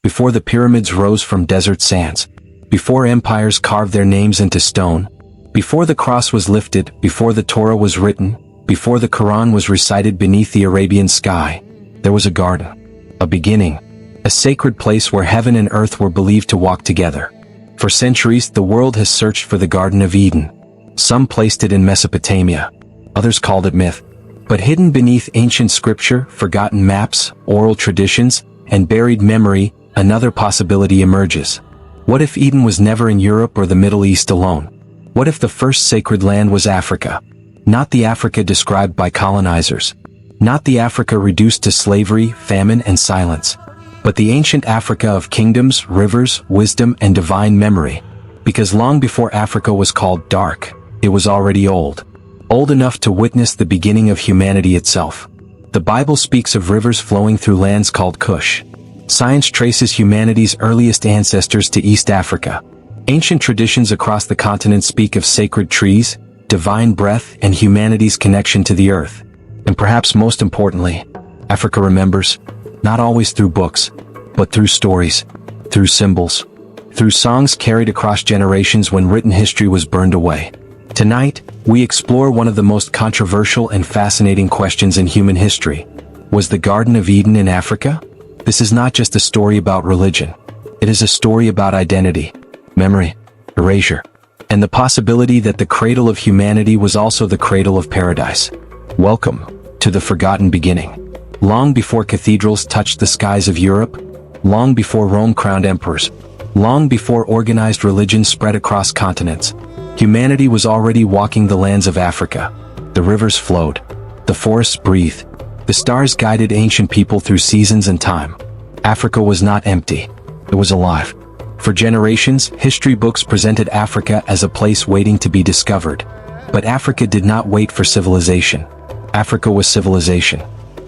before the pyramids rose from desert sands, before empires carved their names into stone, before the cross was lifted, before the Torah was written, before the Quran was recited beneath the Arabian sky, there was a garden, a beginning, a sacred place where heaven and earth were believed to walk together. For centuries, the world has searched for the Garden of Eden. Some placed it in Mesopotamia, others called it myth. But hidden beneath ancient scripture, forgotten maps, oral traditions, and buried memory, another possibility emerges. What if Eden was never in Europe or the Middle East alone? What if the first sacred land was Africa? Not the Africa described by colonizers. Not the Africa reduced to slavery, famine, and silence. But the ancient Africa of kingdoms, rivers, wisdom, and divine memory. Because long before Africa was called dark, it was already old. Old enough to witness the beginning of humanity itself. The Bible speaks of rivers flowing through lands called Kush. Science traces humanity's earliest ancestors to East Africa. Ancient traditions across the continent speak of sacred trees, divine breath, and humanity's connection to the earth. And perhaps most importantly, Africa remembers, not always through books, but through stories, through symbols, through songs carried across generations when written history was burned away. Tonight, we explore one of the most controversial and fascinating questions in human history. Was the Garden of Eden in Africa? This is not just a story about religion. It is a story about identity, memory, erasure, and the possibility that the cradle of humanity was also the cradle of paradise. Welcome to the forgotten beginning. Long before cathedrals touched the skies of Europe, long before Rome crowned emperors, long before organized religion spread across continents, humanity was already walking the lands of Africa. The rivers flowed, the forests breathed, the stars guided ancient people through seasons and time. Africa was not empty, it was alive. For generations, history books presented Africa as a place waiting to be discovered. But Africa did not wait for civilization. Africa was civilization.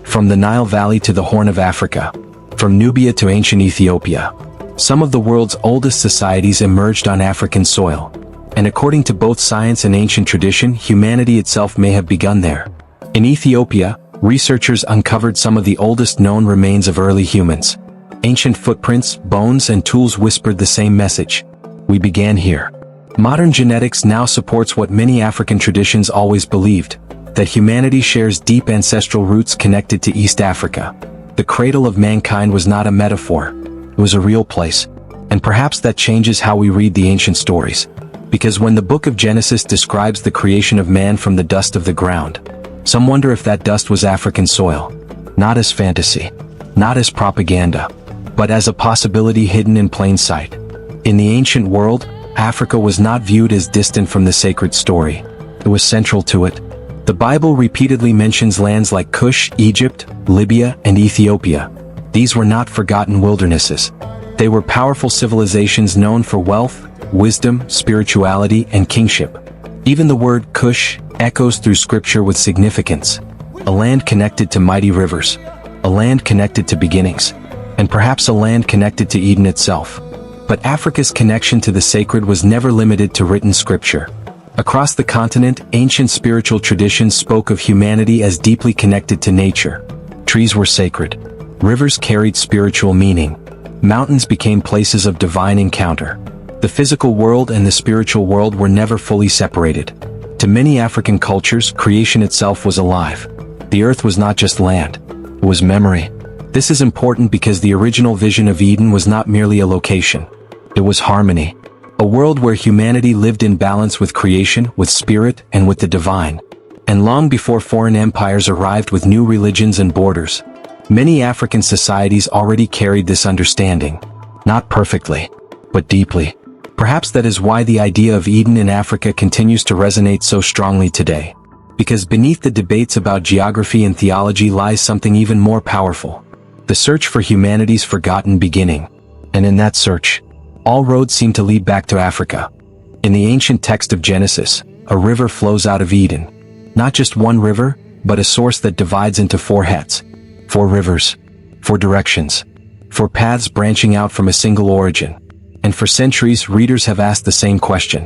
From the Nile Valley to the Horn of Africa, from Nubia to ancient Ethiopia, some of the world's oldest societies emerged on African soil. And according to both science and ancient tradition, humanity itself may have begun there. In Ethiopia, researchers uncovered some of the oldest known remains of early humans. Ancient footprints, bones, and tools whispered the same message. We began here. Modern genetics now supports what many African traditions always believed, that humanity shares deep ancestral roots connected to East Africa. The cradle of mankind was not a metaphor. It was a real place. And perhaps that changes how we read the ancient stories. Because when the book of Genesis describes the creation of man from the dust of the ground, some wonder if that dust was African soil. Not as fantasy, not as propaganda, but as a possibility hidden in plain sight. In the ancient world, Africa was not viewed as distant from the sacred story. It was central to it. The Bible repeatedly mentions lands like Kush, Egypt, Libya, and Ethiopia. These were not forgotten wildernesses. They were powerful civilizations known for wealth, wisdom, spirituality, and kingship. Even the word Kush echoes through scripture with significance. A land connected to mighty rivers. A land connected to beginnings. And perhaps a land connected to Eden itself. But Africa's connection to the sacred was never limited to written scripture. Across the continent, ancient spiritual traditions spoke of humanity as deeply connected to nature. Trees were sacred. Rivers carried spiritual meaning. Mountains became places of divine encounter. The physical world and the spiritual world were never fully separated. To many African cultures, creation itself was alive. The earth was not just land. It was memory. This is important because the original vision of Eden was not merely a location. It was harmony. A world where humanity lived in balance with creation, with spirit, and with the divine. And long before foreign empires arrived with new religions and borders, many African societies already carried this understanding. Not perfectly, but deeply. Perhaps that is why the idea of Eden in Africa continues to resonate so strongly today. Because beneath the debates about geography and theology lies something even more powerful. The search for humanity's forgotten beginning. And in that search, all roads seem to lead back to Africa. In the ancient text of Genesis, a river flows out of Eden. Not just one river, but a source that divides into four heads. Four rivers. Four directions. Four paths branching out from a single origin. And for centuries, readers have asked the same question.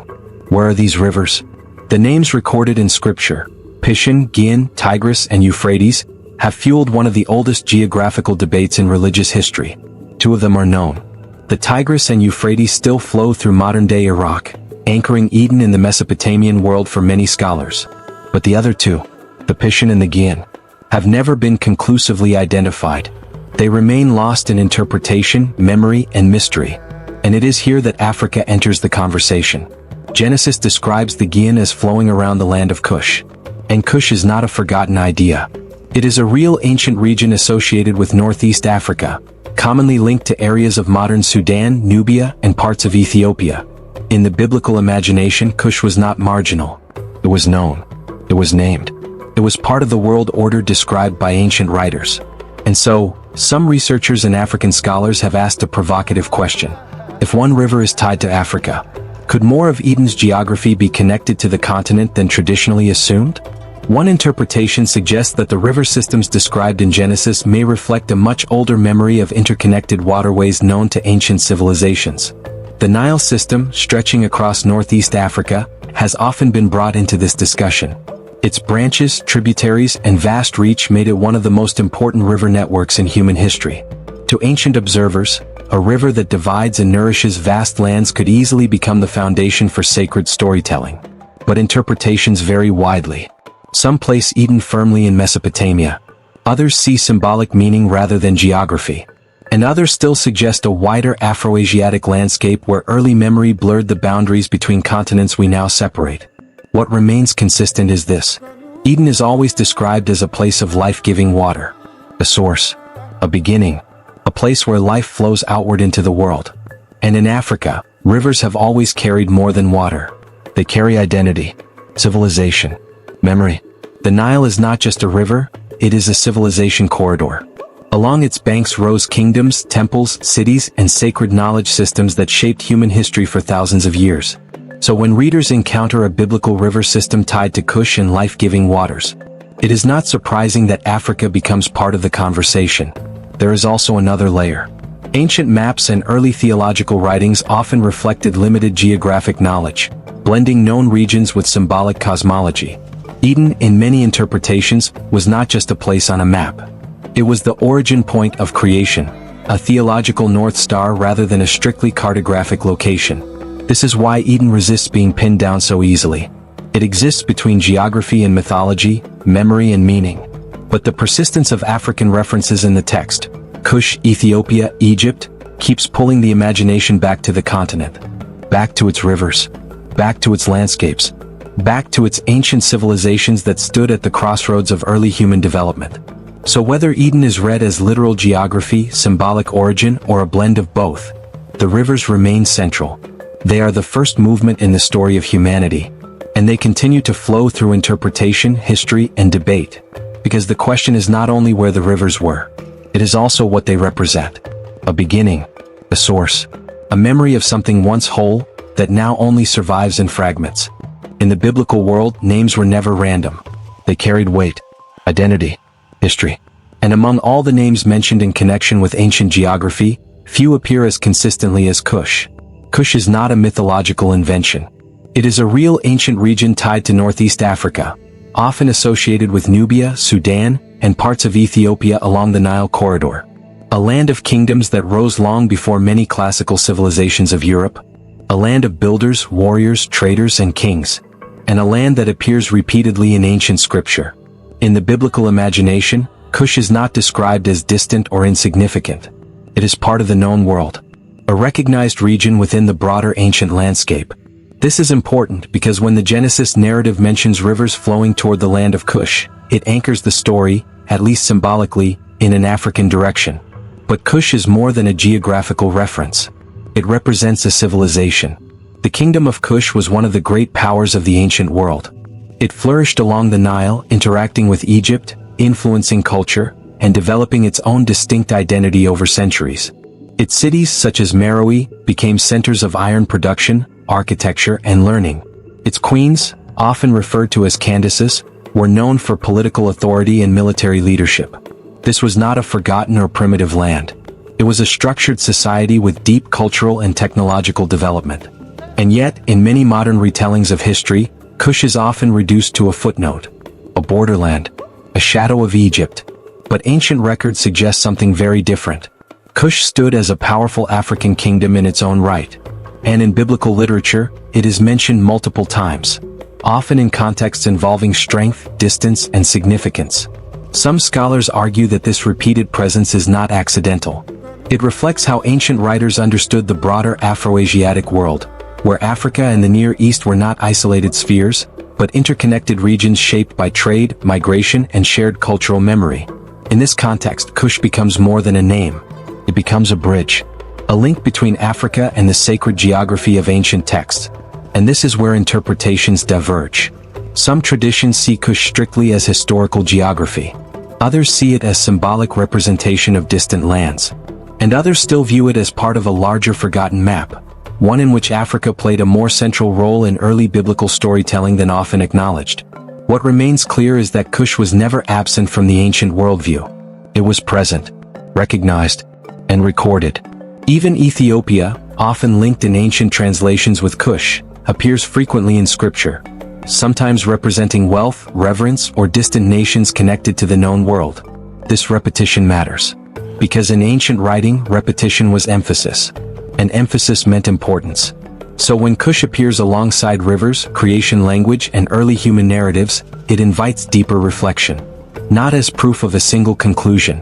Where are these rivers? The names recorded in scripture, Pishon, Gihon, Tigris, and Euphrates, have fueled one of the oldest geographical debates in religious history. Two of them are known. The Tigris and Euphrates still flow through modern-day Iraq, anchoring Eden in the Mesopotamian world for many scholars. But the other two, the Pishon and the Gihon, have never been conclusively identified. They remain lost in interpretation, memory, and mystery. And it is here that Africa enters the conversation. Genesis describes the Gihon as flowing around the land of Kush. And Kush is not a forgotten idea. It is a real ancient region associated with Northeast Africa, commonly linked to areas of modern Sudan, Nubia, and parts of Ethiopia. In the biblical imagination, Kush was not marginal. It was known. It was named. It was part of the world order described by ancient writers. And so, some researchers and African scholars have asked a provocative question. If one river is tied to Africa, could more of Eden's geography be connected to the continent than traditionally assumed? One interpretation suggests that the river systems described in Genesis may reflect a much older memory of interconnected waterways known to ancient civilizations. The Nile system, stretching across Northeast Africa, has often been brought into this discussion. Its branches, tributaries, and vast reach made it one of the most important river networks in human history. To ancient observers, a river that divides and nourishes vast lands could easily become the foundation for sacred storytelling. But interpretations vary widely. Some place Eden firmly in Mesopotamia. Others see symbolic meaning rather than geography. And others still suggest a wider Afroasiatic landscape where early memory blurred the boundaries between continents we now separate. What remains consistent is this. Eden is always described as a place of life-giving water. A source. A beginning. A place where life flows outward into the world. And in Africa, rivers have always carried more than water. They carry identity, civilization, memory. The Nile is not just a river, it is a civilization corridor. Along its banks rose kingdoms, temples, cities, and sacred knowledge systems that shaped human history for thousands of years. So when readers encounter a biblical river system tied to Kush and life-giving waters, it is not surprising that Africa becomes part of the conversation. There is also another layer. Ancient maps and early theological writings often reflected limited geographic knowledge, blending known regions with symbolic cosmology. Eden, in many interpretations, was not just a place on a map. It was the origin point of creation, a theological North Star rather than a strictly cartographic location. This is why Eden resists being pinned down so easily. It exists between geography and mythology, memory and meaning. But the persistence of African references in the text, Kush, Ethiopia, Egypt, keeps pulling the imagination back to the continent. Back to its rivers. Back to its landscapes. Back to its ancient civilizations that stood at the crossroads of early human development. So whether Eden is read as literal geography, symbolic origin, or a blend of both, the rivers remain central. They are the first movement in the story of humanity, and they continue to flow through interpretation, history, and debate. Because the question is not only where the rivers were, it is also what they represent. A beginning, a source, a memory of something once whole, that now only survives in fragments. In the biblical world, names were never random. They carried weight, identity, history. And among all the names mentioned in connection with ancient geography, few appear as consistently as Kush. Kush is not a mythological invention. It is a real ancient region tied to Northeast Africa, often associated with Nubia, Sudan, and parts of Ethiopia along the Nile corridor. A land of kingdoms that rose long before many classical civilizations of Europe. A land of builders, warriors, traders, and kings. And a land that appears repeatedly in ancient scripture. In the biblical imagination, Kush is not described as distant or insignificant. It is part of the known world. A recognized region within the broader ancient landscape. This is important because when the Genesis narrative mentions rivers flowing toward the land of Kush, it anchors the story, at least symbolically, in an African direction. But Kush is more than a geographical reference. It represents a civilization. The kingdom of Kush was one of the great powers of the ancient world. It flourished along the Nile, interacting with Egypt, influencing culture, and developing its own distinct identity over centuries. Its cities, such as Meroe, became centers of iron production, architecture, and learning. Its queens, often referred to as Candaces, were known for political authority and military leadership. This was not a forgotten or primitive land. It was a structured society with deep cultural and technological development. And yet, in many modern retellings of history, Kush is often reduced to a footnote, a borderland, a shadow of Egypt. But ancient records suggest something very different. Kush stood as a powerful African kingdom in its own right. And in biblical literature, it is mentioned multiple times, often in contexts involving strength, distance, and significance. Some scholars argue that this repeated presence is not accidental. It reflects how ancient writers understood the broader Afroasiatic world, where Africa and the Near East were not isolated spheres, but interconnected regions shaped by trade, migration, and shared cultural memory. In this context, Kush becomes more than a name. It becomes a bridge, a link between Africa and the sacred geography of ancient texts. And this is where interpretations diverge. Some traditions see Kush strictly as historical geography. Others see it as symbolic representation of distant lands. And others still view it as part of a larger forgotten map, one in which Africa played a more central role in early biblical storytelling than often acknowledged. What remains clear is that Kush was never absent from the ancient worldview. It was present, recognized, and recorded. Even Ethiopia, often linked in ancient translations with Kush, appears frequently in scripture, sometimes representing wealth, reverence, or distant nations connected to the known world. This repetition matters, because in ancient writing, repetition was emphasis, and emphasis meant importance. So when Kush appears alongside rivers, creation language, and early human narratives, it invites deeper reflection, not as proof of a single conclusion,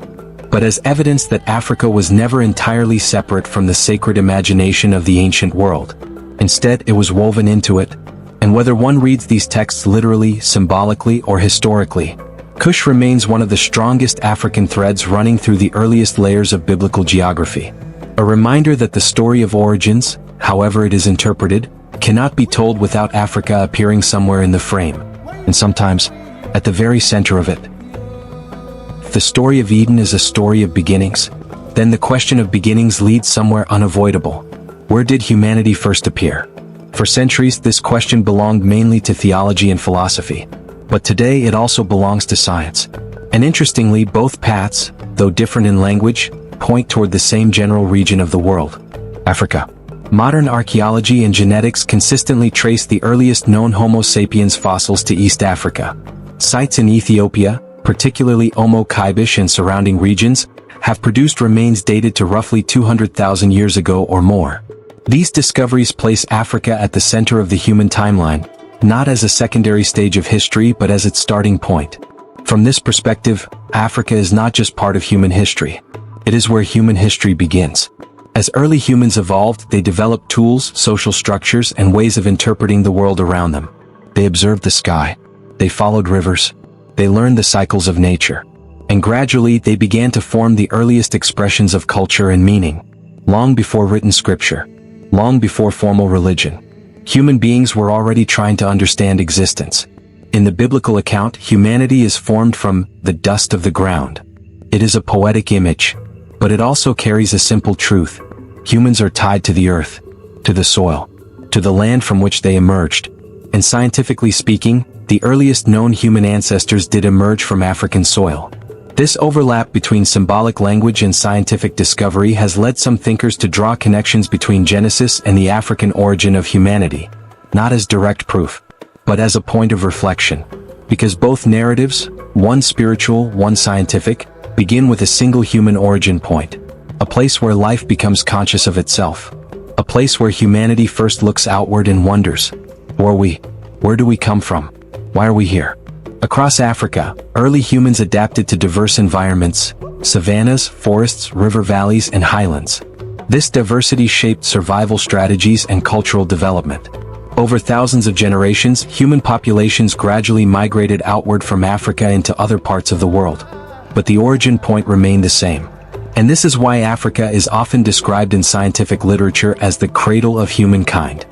but as evidence that Africa was never entirely separate from the sacred imagination of the ancient world. Instead, it was woven into it. And whether one reads these texts literally, symbolically, or historically, Kush remains one of the strongest African threads running through the earliest layers of biblical geography. A reminder that the story of origins, however it is interpreted, cannot be told without Africa appearing somewhere in the frame, and sometimes at the very center of it. If the story of Eden is a story of beginnings, then the question of beginnings leads somewhere unavoidable. Where did humanity first appear? For centuries, this question belonged mainly to theology and philosophy. But today it also belongs to science. And interestingly, both paths, though different in language, point toward the same general region of the world, Africa. Modern archaeology and genetics consistently trace the earliest known Homo sapiens fossils to East Africa. Sites in Ethiopia, particularly Omo Kaibish and surrounding regions, have produced remains dated to roughly 200,000 years ago or more. These discoveries place Africa at the center of the human timeline, not as a secondary stage of history but as its starting point. From this perspective, Africa is not just part of human history. It is where human history begins. As early humans evolved, they developed tools, social structures, and ways of interpreting the world around them. They observed the sky. They followed rivers. They learned the cycles of nature. And gradually, they began to form the earliest expressions of culture and meaning. Long before written scripture, long before formal religion, human beings were already trying to understand existence. In the biblical account, humanity is formed from the dust of the ground. It is a poetic image, but it also carries a simple truth. Humans are tied to the earth, to the soil, to the land from which they emerged. And scientifically speaking, the earliest known human ancestors did emerge from African soil. This overlap between symbolic language and scientific discovery has led some thinkers to draw connections between Genesis and the African origin of humanity, not as direct proof, but as a point of reflection. Because both narratives, one spiritual, one scientific, begin with a single human origin point, a place where life becomes conscious of itself, a place where humanity first looks outward and wonders, who are we? Where do we come from? Why are we here? Across Africa, early humans adapted to diverse environments, savannas, forests, river valleys, and highlands. This diversity shaped survival strategies and cultural development. Over thousands of generations, human populations gradually migrated outward from Africa into other parts of the world. But the origin point remained the same. And this is why Africa is often described in scientific literature as the cradle of humankind.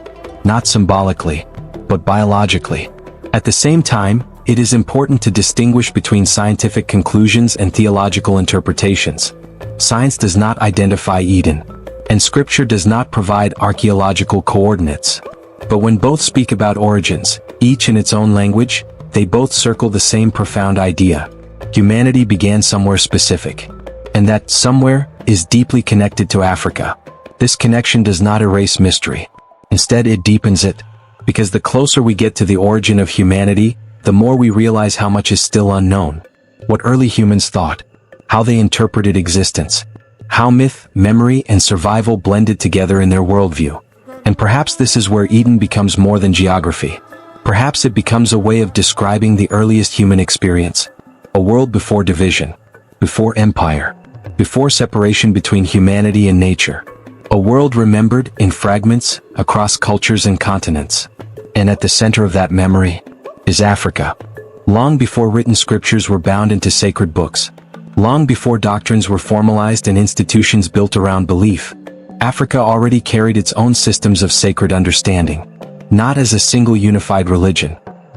Not symbolically, but biologically. At the same time, it is important to distinguish between scientific conclusions and theological interpretations. Science does not identify Eden, and Scripture does not provide archaeological coordinates. But when both speak about origins, each in its own language, they both circle the same profound idea. Humanity began somewhere specific, and that somewhere is deeply connected to Africa. This connection does not erase mystery. Instead, it deepens it, because the closer we get to the origin of humanity, the more we realize how much is still unknown. What early humans thought, how they interpreted existence, How myth, memory, and survival blended together in their worldview. And perhaps this is where Eden becomes more than geography. Perhaps it becomes a way of describing the earliest human experience. A world before division, before empire, before separation between humanity and nature. A world remembered in fragments across cultures and continents. And at the center of that memory is Africa. Long before written scriptures were bound into sacred books, long before doctrines were formalized and institutions built around belief, Africa already carried its own systems of sacred understanding, not as a single unified religion,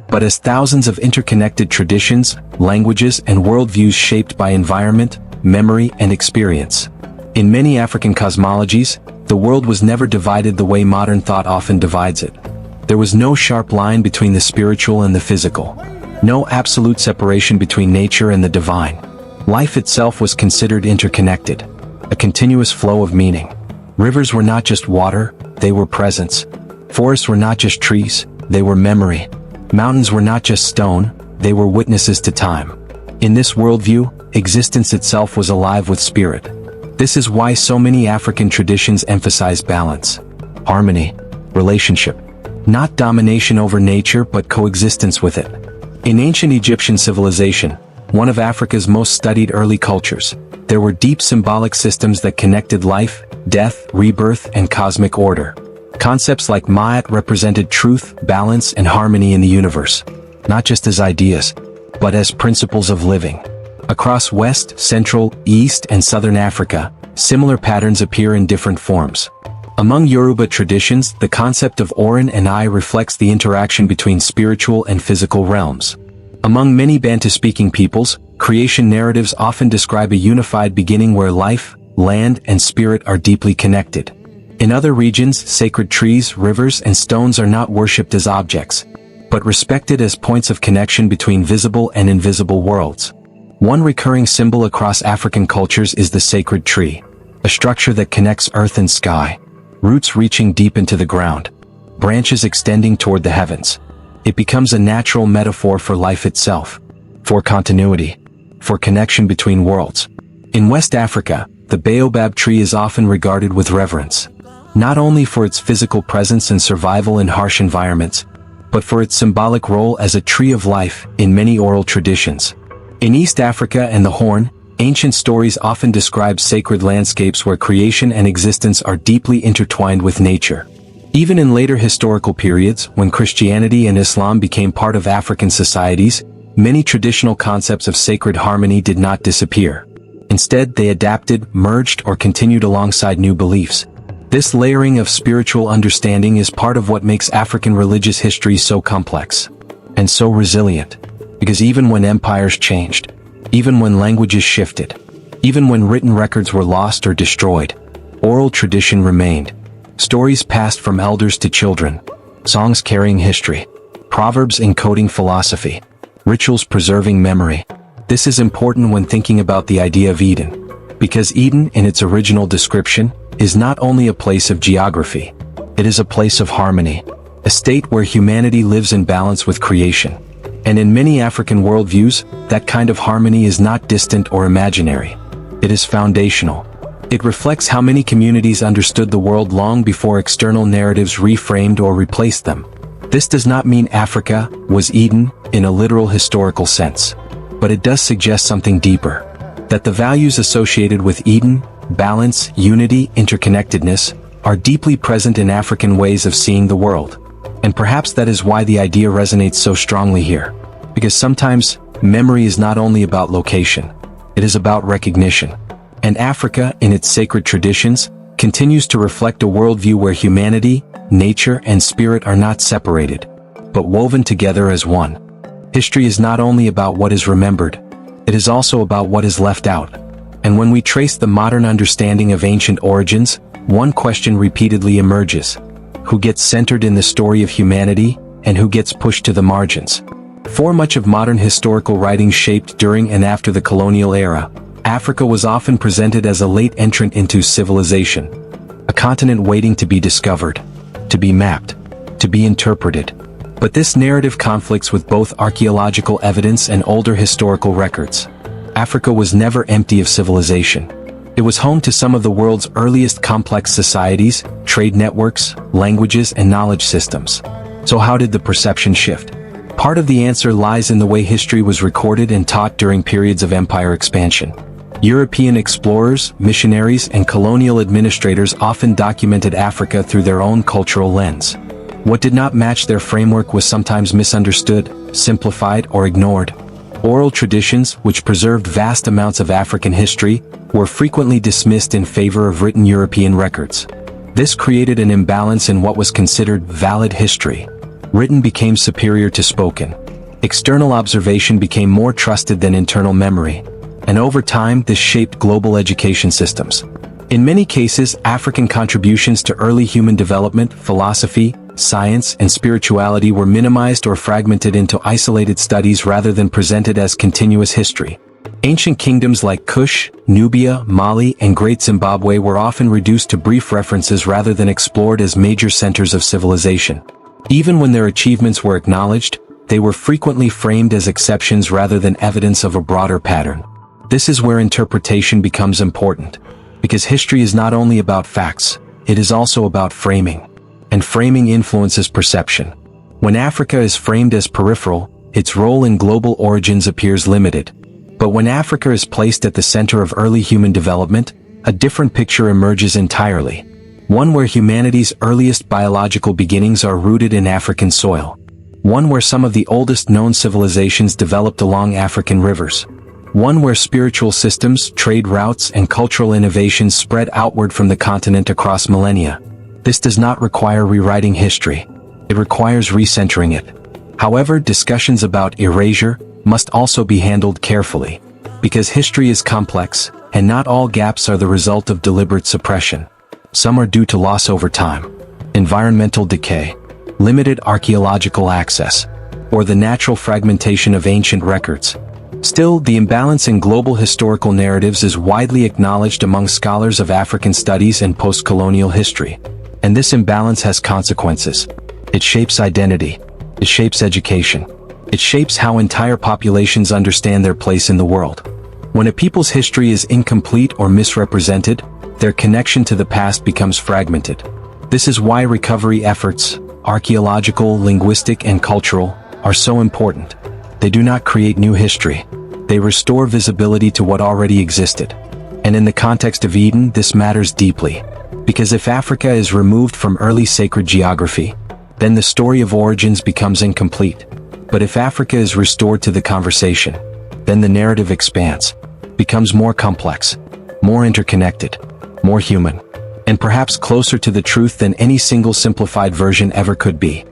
but as thousands of interconnected traditions, languages, and worldviews shaped by environment, memory, and experience. In many African cosmologies, the world was never divided the way modern thought often divides it. There was no sharp line between the spiritual and the physical, no absolute separation between nature and the divine. Life itself was considered interconnected, a continuous flow of meaning. Rivers were not just water, they were presence. Forests were not just trees, they were memory. Mountains were not just stone, they were witnesses to time. In this worldview, existence itself was alive with spirit. This is why so many African traditions emphasize balance, harmony, relationship. Not domination over nature but coexistence with it. In ancient Egyptian civilization, one of Africa's most studied early cultures, there were deep symbolic systems that connected life, death, rebirth, and cosmic order. Concepts like Ma'at represented truth, balance, and harmony in the universe, not just as ideas, but as principles of living. Across West, Central, East, and Southern Africa, similar patterns appear in different forms. Among Yoruba traditions, the concept of Orin and I reflects the interaction between spiritual and physical realms. Among many Bantu-speaking peoples, creation narratives often describe a unified beginning where life, land, and spirit are deeply connected. In other regions, sacred trees, rivers, and stones are not worshipped as objects, but respected as points of connection between visible and invisible worlds. One recurring symbol across African cultures is the sacred tree, a structure that connects earth and sky, roots reaching deep into the ground, branches extending toward the heavens. It becomes a natural metaphor for life itself, for continuity, for connection between worlds. In West Africa, the baobab tree is often regarded with reverence, not only for its physical presence and survival in harsh environments, but for its symbolic role as a tree of life in many oral traditions. In East Africa and the Horn, ancient stories often describe sacred landscapes where creation and existence are deeply intertwined with nature. Even in later historical periods, when Christianity and Islam became part of African societies, many traditional concepts of sacred harmony did not disappear. Instead, they adapted, merged, or continued alongside new beliefs. This layering of spiritual understanding is part of what makes African religious history so complex and so resilient. Because even when empires changed, even when languages shifted, even when written records were lost or destroyed, oral tradition remained. Stories passed from elders to children, songs carrying history, proverbs encoding philosophy, rituals preserving memory. This is important when thinking about the idea of Eden, because Eden, in its original description, is not only a place of geography, it is a place of harmony, a state where humanity lives in balance with creation. And in many African worldviews, that kind of harmony is not distant or imaginary. It is foundational. It reflects how many communities understood the world long before external narratives reframed or replaced them. This does not mean Africa was Eden in a literal historical sense, but it does suggest something deeper, that the values associated with Eden, balance, unity, interconnectedness, are deeply present in African ways of seeing the world. And perhaps that is why the idea resonates so strongly here. Because sometimes, memory is not only about location, it is about recognition. And Africa, in its sacred traditions, continues to reflect a worldview where humanity, nature, and spirit are not separated, but woven together as one. History is not only about what is remembered, it is also about what is left out. And when we trace the modern understanding of ancient origins, one question repeatedly emerges: who gets centered in the story of humanity, and who gets pushed to the margins? For much of modern historical writing shaped during and after the colonial era, Africa was often presented as a late entrant into civilization, a continent waiting to be discovered, to be mapped, to be interpreted. But this narrative conflicts with both archaeological evidence and older historical records. Africa was never empty of civilization. It was home to some of the world's earliest complex societies, trade networks, languages, and knowledge systems. So how did the perception shift? Part of the answer lies in the way history was recorded and taught during periods of empire expansion. European explorers, missionaries, and colonial administrators often documented Africa through their own cultural lens. What did not match their framework was sometimes misunderstood, simplified, or ignored. Oral traditions, which preserved vast amounts of African history, were frequently dismissed in favor of written European records. This created an imbalance in what was considered valid history. Written became superior to spoken. External observation became more trusted than internal memory. And over time, this shaped global education systems. In many cases, African contributions to early human development, philosophy, science, and spirituality were minimized or fragmented into isolated studies rather than presented as continuous history. Ancient kingdoms like Kush, Nubia, Mali, and Great Zimbabwe were often reduced to brief references rather than explored as major centers of civilization. Even when their achievements were acknowledged, they were frequently framed as exceptions rather than evidence of a broader pattern. This is where interpretation becomes important, because history is not only about facts, it is also about framing. And framing influences perception. When Africa is framed as peripheral, its role in global origins appears limited. But when Africa is placed at the center of early human development, a different picture emerges entirely. One where humanity's earliest biological beginnings are rooted in African soil. One where some of the oldest known civilizations developed along African rivers. One where spiritual systems, trade routes, and cultural innovations spread outward from the continent across millennia. This does not require rewriting history. It requires recentering it. However, discussions about erasure must also be handled carefully, because history is complex, and not all gaps are the result of deliberate suppression. Some are due to loss over time, environmental decay, limited archaeological access, or the natural fragmentation of ancient records. Still, the imbalance in global historical narratives is widely acknowledged among scholars of African studies and post-colonial history. And this imbalance has consequences. It shapes identity. It shapes education. It shapes how entire populations understand their place in the world. When a people's history is incomplete or misrepresented, their connection to the past becomes fragmented. This is why recovery efforts, archaeological, linguistic, and cultural, are so important. They do not create new history. They restore visibility to what already existed. And in the context of Eden, this matters deeply. Because if Africa is removed from early sacred geography, then the story of origins becomes incomplete. But if Africa is restored to the conversation, then the narrative expands, becomes more complex, more interconnected, more human, and perhaps closer to the truth than any single simplified version ever could be.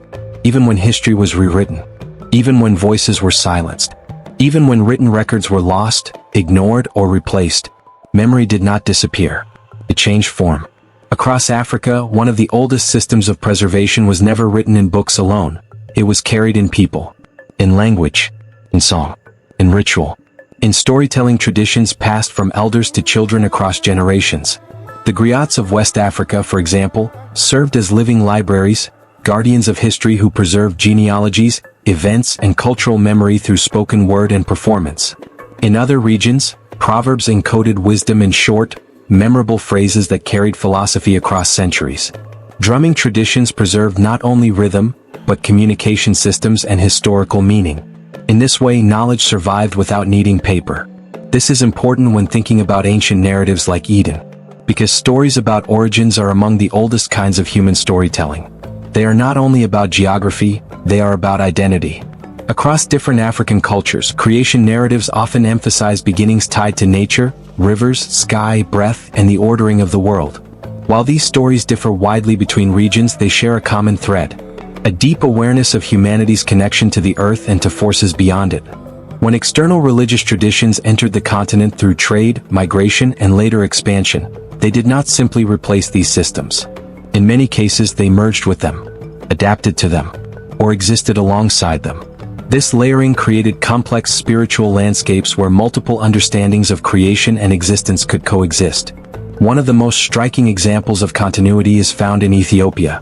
Even when history was rewritten, even when voices were silenced, even when written records were lost, ignored, or replaced, memory did not disappear. It changed form. Across Africa, one of the oldest systems of preservation was never written in books alone. It was carried in people, in language, in song, in ritual, in storytelling traditions passed from elders to children across generations. The griots of West Africa, for example, served as living libraries, guardians of history who preserved genealogies, events, and cultural memory through spoken word and performance. In other regions, proverbs encoded wisdom in short, memorable phrases that carried philosophy across centuries. Drumming traditions preserved not only rhythm, but communication systems and historical meaning. In this way, knowledge survived without needing paper. This is important when thinking about ancient narratives like Eden, because stories about origins are among the oldest kinds of human storytelling. They are not only about geography, they are about identity. Across different African cultures, creation narratives often emphasize beginnings tied to nature, rivers, sky, breath, and the ordering of the world. While these stories differ widely between regions, they share a common thread: a deep awareness of humanity's connection to the earth and to forces beyond it. When external religious traditions entered the continent through trade, migration, and later expansion, they did not simply replace these systems. In many cases, they merged with them, adapted to them, or existed alongside them. This layering created complex spiritual landscapes where multiple understandings of creation and existence could coexist. One of the most striking examples of continuity is found in Ethiopia.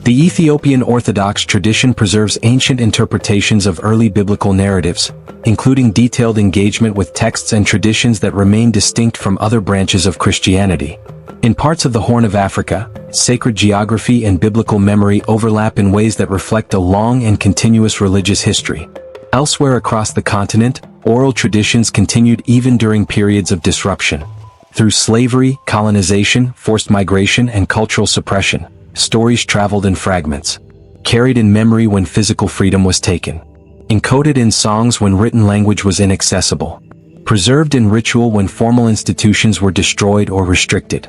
The Ethiopian Orthodox tradition preserves ancient interpretations of early biblical narratives, including detailed engagement with texts and traditions that remain distinct from other branches of Christianity. In parts of the Horn of Africa, sacred geography and biblical memory overlap in ways that reflect a long and continuous religious history. Elsewhere across the continent, oral traditions continued even during periods of disruption. Through slavery, colonization, forced migration, and cultural suppression, stories traveled in fragments, carried in memory when physical freedom was taken, encoded in songs when written language was inaccessible, preserved in ritual when formal institutions were destroyed or restricted.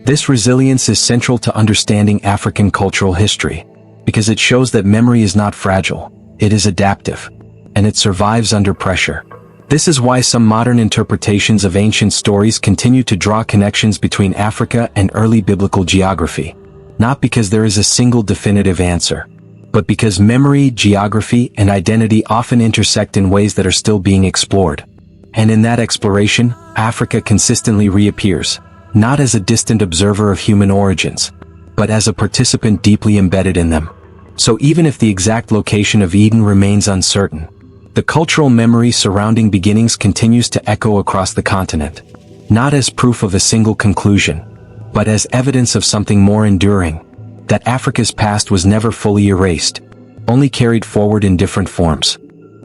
This resilience is central to understanding African cultural history, because it shows that memory is not fragile, it is adaptive, and it survives under pressure. This is why some modern interpretations of ancient stories continue to draw connections between Africa and early biblical geography. Not because there is a single definitive answer, but because memory, geography, and identity often intersect in ways that are still being explored. And in that exploration, Africa consistently reappears, not as a distant observer of human origins, but as a participant deeply embedded in them. So even if the exact location of Eden remains uncertain, the cultural memory surrounding beginnings continues to echo across the continent, not as proof of a single conclusion, but as evidence of something more enduring, that Africa's past was never fully erased, only carried forward in different forms.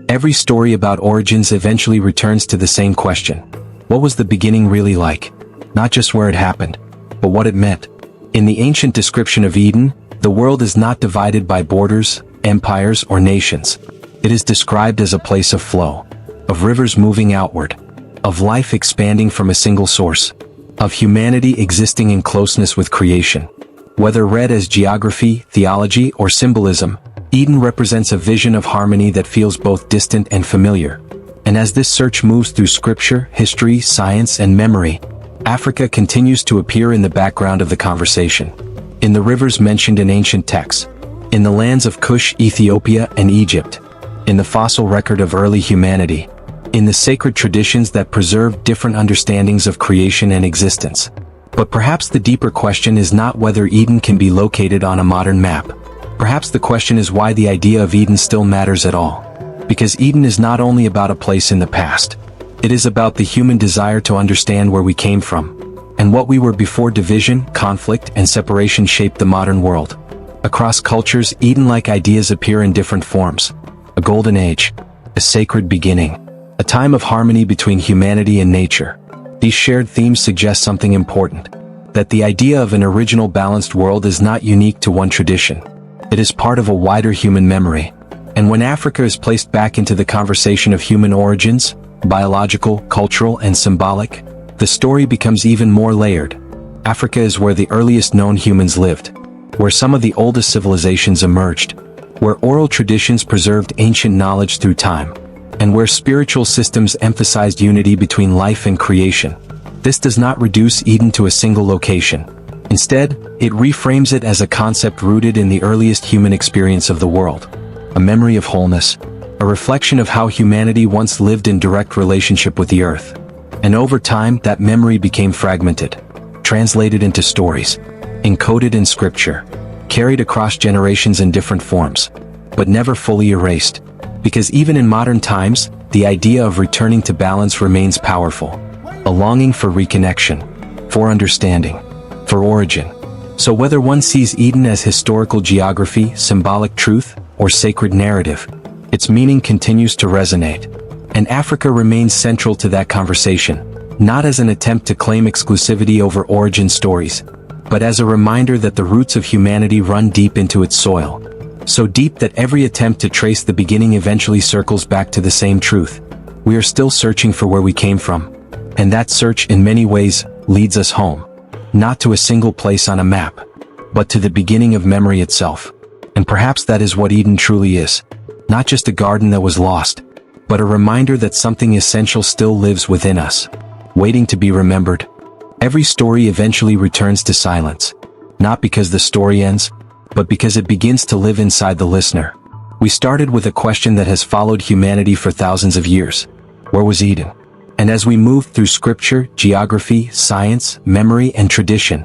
Every story about origins eventually returns to the same question. What was the beginning really like? Not just where it happened, but what it meant. In the ancient description of Eden, the world is not divided by borders, empires, or nations. It is described as a place of flow, of rivers moving outward, of life expanding from a single source, of humanity existing in closeness with creation. Whether read as geography, theology, or symbolism, Eden represents a vision of harmony that feels both distant and familiar. And as this search moves through scripture, history, science, and memory, Africa continues to appear in the background of the conversation. In the rivers mentioned in ancient texts, in the lands of Kush, Ethiopia, and Egypt, in the fossil record of early humanity, in the sacred traditions that preserve different understandings of creation and existence. But perhaps the deeper question is not whether Eden can be located on a modern map. Perhaps the question is why the idea of Eden still matters at all. Because Eden is not only about a place in the past. It is about the human desire to understand where we came from, and what we were before division, conflict, and separation shaped the modern world. Across cultures, Eden-like ideas appear in different forms. A golden age, a sacred beginning, a time of harmony between humanity and nature. These shared themes suggest something important, that the idea of an original balanced world is not unique to one tradition. It is part of a wider human memory. And when Africa is placed back into the conversation of human origins, biological, cultural, and symbolic, the story becomes even more layered. Africa is where the earliest known humans lived, where some of the oldest civilizations emerged, where oral traditions preserved ancient knowledge through time, and where spiritual systems emphasized unity between life and creation. This does not reduce Eden to a single location. Instead, it reframes it as a concept rooted in the earliest human experience of the world, a memory of wholeness, a reflection of how humanity once lived in direct relationship with the earth. And over time, that memory became fragmented, translated into stories, encoded in scripture, carried across generations in different forms, but never fully erased. Because even in modern times, the idea of returning to balance remains powerful. A longing for reconnection, for understanding, for origin. So whether one sees Eden as historical geography, symbolic truth, or sacred narrative, its meaning continues to resonate. And Africa remains central to that conversation, not as an attempt to claim exclusivity over origin stories, but as a reminder that the roots of humanity run deep into its soil. So deep that every attempt to trace the beginning eventually circles back to the same truth. We are still searching for where we came from. And that search in many ways leads us home. Not to a single place on a map, but to the beginning of memory itself. And perhaps that is what Eden truly is. Not just a garden that was lost, but a reminder that something essential still lives within us, waiting to be remembered. Every story eventually returns to silence. Not because the story ends, but because it begins to live inside the listener. We started with a question that has followed humanity for thousands of years. Where was Eden? And as we moved through scripture, geography, science, memory, and tradition,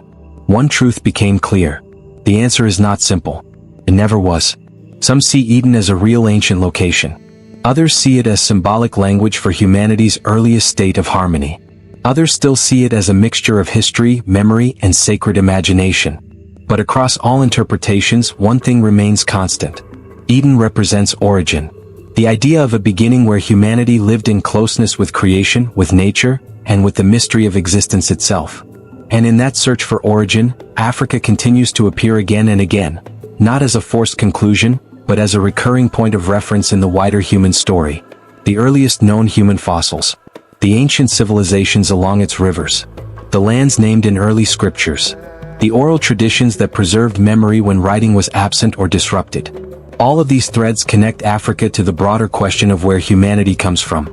one truth became clear. The answer is not simple. It never was. Some see Eden as a real ancient location. Others see it as symbolic language for humanity's earliest state of harmony. Others still see it as a mixture of history, memory, and sacred imagination. But across all interpretations, one thing remains constant. Eden represents origin. The idea of a beginning where humanity lived in closeness with creation, with nature, and with the mystery of existence itself. And in that search for origin, Africa continues to appear again and again, not as a forced conclusion, but as a recurring point of reference in the wider human story. The earliest known human fossils. The ancient civilizations along its rivers. The lands named in early scriptures. The oral traditions that preserved memory when writing was absent or disrupted. All of these threads connect Africa to the broader question of where humanity comes from.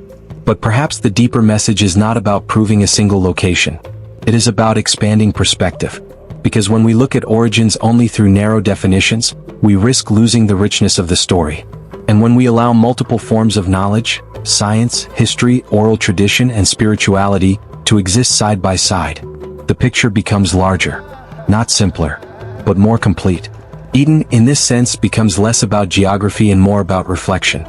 But perhaps the deeper message is not about proving a single location. It is about expanding perspective. Because when we look at origins only through narrow definitions, we risk losing the richness of the story. And when we allow multiple forms of knowledge, science, history, oral tradition, and spirituality to exist side by side, the picture becomes larger, not simpler, but more complete. Eden, in this sense, becomes less about geography and more about reflection.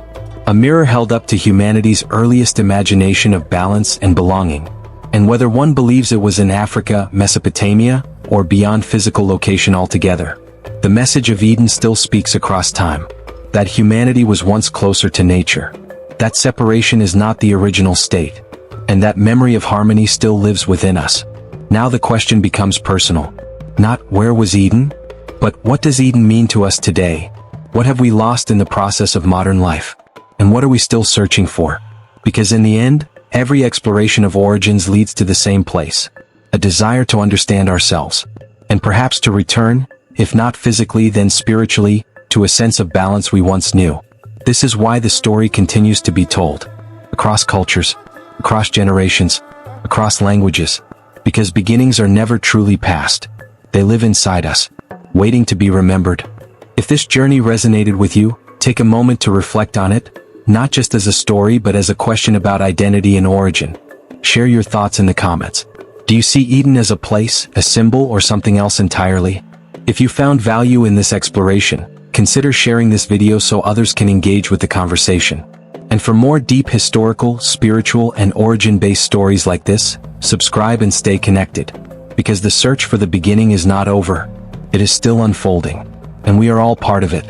A mirror held up to humanity's earliest imagination of balance and belonging. And whether one believes it was in Africa, Mesopotamia, or beyond physical location altogether, the message of Eden still speaks across time. That humanity was once closer to nature. That separation is not the original state. And that memory of harmony still lives within us. Now the question becomes personal. Not where was Eden? But what does Eden mean to us today? What have we lost in the process of modern life? And what are we still searching for? Because in the end, every exploration of origins leads to the same place. A desire to understand ourselves. And perhaps to return, if not physically then spiritually, to a sense of balance we once knew. This is why the story continues to be told. Across cultures, across generations, across languages. Because beginnings are never truly past. They live inside us, waiting to be remembered. If this journey resonated with you, take a moment to reflect on it, not just as a story but as a question about identity and origin. Share your thoughts in the comments. Do you see Eden as a place, a symbol, or something else entirely? If you found value in this exploration, consider sharing this video so others can engage with the conversation. And for more deep historical, spiritual, and origin-based stories like this, subscribe and stay connected. Because the search for the beginning is not over. It is still unfolding. And we are all part of it.